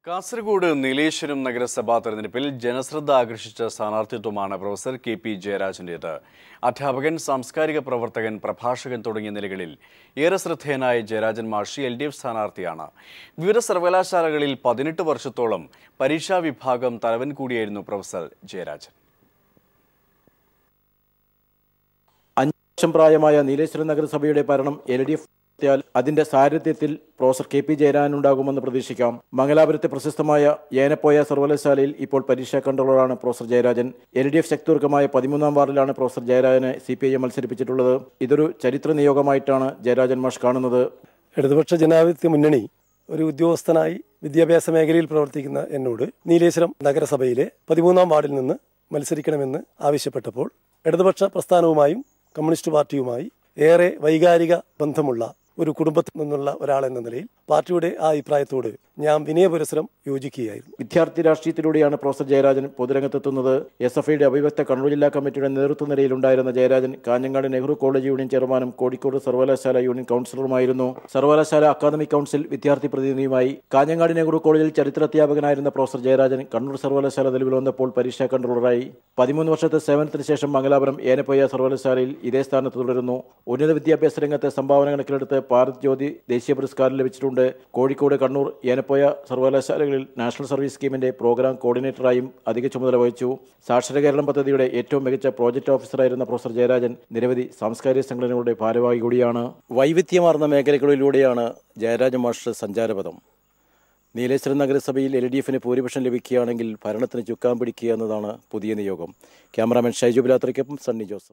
കാസർഗോഡ് നീലേശ്വരം നഗരസഭാ തെരഞ്ഞെടുപ്പിൽ ജനശ്രദ്ധ ആകർഷിച്ച സ്ഥാനാർത്ഥിത്വമാണ് പ്രൊഫസർ കെ.പി. ജയരാജന്റേത്. അധ്യാപകൻ, സാംസ്കാരിക പ്രവർത്തകൻ, പ്രഭാഷകൻ തുടങ്ങിയ നിലകളിൽ ഏറെ ശ്രദ്ധേയനായ ജയരാജൻ മാഷി LDF സ്ഥാനാർത്ഥിയാണ്. വിവിധ സർവകലാശാലകളിൽ 18 വർഷത്തോളം പരീക്ഷാ വിഭാഗം തലവൻ കൂടിയായിരുന്നു പ്രൊഫസർ ജയരാജൻ. 5 വർഷം പ്രായമായ നീലേശ്വരം നഗരസഭയുടെ ഭരണം LDF അതിന്റെ സാരഥ്യത്തിൽ പ്രൊഫസർ കെ.പി. ജയരാജൻ ഉണ്ടാകുമെന്ന് പ്രതീക്ഷിക്കാം. മംഗലാപുരത്തെ പ്രശസ്തമായ ഏനപ്പോയ സർവകലാശാലയിൽ ഇപ്പോൾ പരീക്ഷാ കൺട്രോളറാണ് പ്രൊഫസർ ജയരാജൻ. LDF ശക്തിവർഗമായ 13-ാം വാർഡിലാണ് പ്രൊഫസർ ജയരാജനെ CPIM മത്സരിപ്പിച്ചിട്ടുള്ളത്. ഇതൊരു ചരിത്ര നിയോഗമായിട്ടാണ് ജയരാജൻ മാഷ് കാണുന്നത്. ഇടതുപക്ഷ ജനാധിപത്യ മുന്നണി ഒരു ഉദ്യോഗസ്ഥനായി വിദ്യാഭ്യാസ മേഖലയിൽ പ്രവർത്തിക്കുന്ന എന്നോട് നീലേശ്വരം നഗരസഭയിലെ 13-ാം വാർഡിൽ നിന്ന് മത്സരിക്കണമെന്ന് ആവശ്യപ്പെട്ടപ്പോൾ ഇടതുപക്ഷ പ്രസ്ഥാനവുമായും കമ്മ്യൂണിസ്റ്റ് പാർട്ടിയുമായി ഏറെ വൈകാരിക ബന്ധമുള്ള ഒരു കുടുംബത്തിൽ നിന്നുള്ള ഒരാളെന്ന നിലയിൽ പാർട്ടിയുടെ ആ അഭിപ്രായത്തോട് ഞാൻ വിനയപുരസരം യോജിക്കുകയായിരുന്നു. വിദ്യാർത്ഥി രാഷ്ട്രീയത്തിലൂടെയാണ് പ്രൊഫസർ ജയരാജൻ പൊതുരംഗത്തെത്തുന്നത്. SFIയുടെ അവിഭക്ത കണ്ണൂർ ജില്ലാ കമ്മിറ്റിയുടെ നേതൃത്വ നിലയിലുണ്ടായിരുന്ന ജയരാജൻ കാഞ്ഞങ്ങാട് നെഹ്റു കോളേജ് യൂണിയൻ ചെയർമാനും കോഴിക്കോട് സർവകലാശാല യൂണിയൻ കൗൺസിലറുമായിരുന്നു. സർവകലാശാല അക്കാദമിക് കൗൺസിൽ വിദ്യാർത്ഥി പ്രതിനിധിയുമായി. കാഞ്ഞങ്ങാട് നെഹ്റു കോളേജിൽ ചരിത്രാധ്യാപകനായിരുന്ന പ്രൊഫസർ ജയരാജൻ കണ്ണൂർ സർവകലാശാല നിലവിൽ വന്നപ്പോൾ പരീക്ഷാ കൺട്രോളറായി. 13 വർഷത്തെ സേവനത്തിന് ശേഷം മംഗലാപുരം ഏനപ്പോയ സർവകലാശാലയിൽ ഇതേ സ്ഥാനത്ത് തുടരുന്നു. ഉന്നത വിദ്യാഭ്യാസ രംഗത്തെ സംഭാവന കണക്കിലെടുത്ത് ഭാരത് ജ്യോതി ദേശീയ പുരസ്കാരം ലഭിച്ചിട്ടുണ്ട്. കോഴിക്കോട്, കണ്ണൂർ, ഏനപ്പോയ സർവകലാശാലകളിൽ നാഷണൽ സർവീസ് സ്കീമിന്റെ പ്രോഗ്രാം കോർഡിനേറ്ററായും അധിക ചുമതല വഹിച്ചു. സാക്ഷര കേരളം പദ്ധതിയുടെ ഏറ്റവും മികച്ച പ്രോജക്ട് ഓഫീസറായിരുന്ന പ്രൊഫസർ ജയരാജൻ നിരവധി സാംസ്കാരിക സംഘടനകളുടെ ഭാരവാഹി കൂടിയാണ്. വൈവിധ്യമാർന്ന മേഖലകളിലൂടെയാണ് ജയരാജൻ മാഷ് സഞ്ചാരപഥം. നീലേശ്വരം നഗരസഭയിൽ LDFന് ഭൂരിപക്ഷം ലഭിക്കുകയാണെങ്കിൽ ഭരണത്തിന് ചുക്കാൻ പിടിക്കുക എന്നതാണ് പുതിയ നിയോഗം. ക്യാമറാമാൻ ഷൈജു ബിലാത്രയ്ക്കൊപ്പം സണ്ണി ജോസഫ്.